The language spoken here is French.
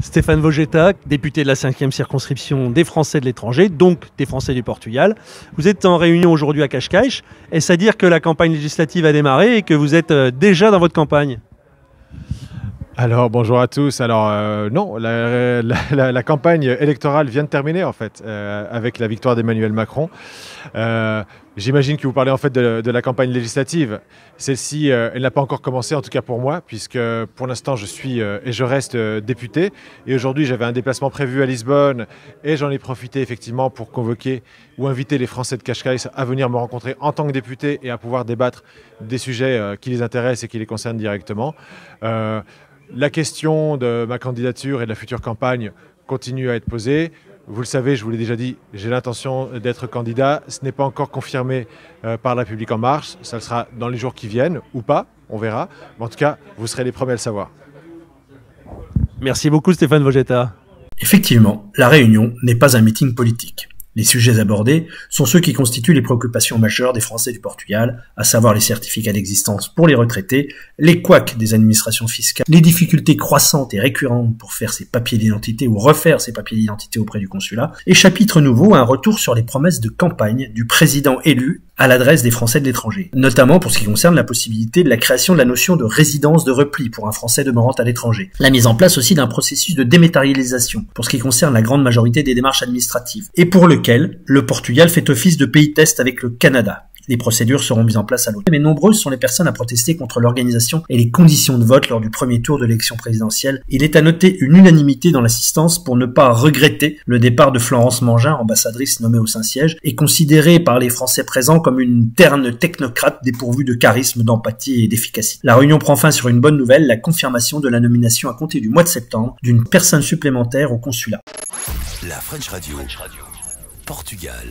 Stéphane Vogetta, député de la 5e circonscription des Français de l'étranger, donc des Français du Portugal. Vous êtes en réunion aujourd'hui à Cascais. Est-ce à dire que la campagne législative a démarré et que vous êtes déjà dans votre campagne ? Alors bonjour à tous. Alors non, la campagne électorale vient de terminer en fait avec la victoire d'Emmanuel Macron. J'imagine que vous parlez en fait de la campagne législative. Celle-ci, elle n'a pas encore commencé, en tout cas pour moi, puisque pour l'instant je suis et je reste député. Et aujourd'hui j'avais un déplacement prévu à Lisbonne et j'en ai profité effectivement pour convoquer ou inviter les Français de Cascais à venir me rencontrer en tant que député et à pouvoir débattre des sujets qui les intéressent et qui les concernent directement. La question de ma candidature et de la future campagne continue à être posée. Vous le savez, je vous l'ai déjà dit, j'ai l'intention d'être candidat. Ce n'est pas encore confirmé par La République En Marche. Ça le sera dans les jours qui viennent ou pas, on verra. Mais en tout cas, vous serez les premiers à le savoir. Merci beaucoup Stéphane Vogetta. Effectivement, la réunion n'est pas un meeting politique. Les sujets abordés sont ceux qui constituent les préoccupations majeures des Français du Portugal, à savoir les certificats d'existence pour les retraités, les couacs des administrations fiscales, les difficultés croissantes et récurrentes pour faire ses papiers d'identité ou refaire ses papiers d'identité auprès du consulat, et chapitre nouveau, un retour sur les promesses de campagne du président élu à l'adresse des Français de l'étranger, notamment pour ce qui concerne la possibilité de la création de la notion de résidence de repli pour un Français demeurant à l'étranger, la mise en place aussi d'un processus de dématérialisation pour ce qui concerne la grande majorité des démarches administratives, et pour lequel le Portugal fait office de pays test avec le Canada. Les procédures seront mises en place à l'automne. Mais nombreuses sont les personnes à protester contre l'organisation et les conditions de vote lors du premier tour de l'élection présidentielle. Il est à noter une unanimité dans l'assistance pour ne pas regretter le départ de Florence Mangin, ambassadrice nommée au Saint-Siège, et considérée par les Français présents comme une terne technocrate dépourvue de charisme, d'empathie et d'efficacité. La réunion prend fin sur une bonne nouvelle, la confirmation de la nomination à compter du mois de septembre d'une personne supplémentaire au consulat. La French Radio. Portugal.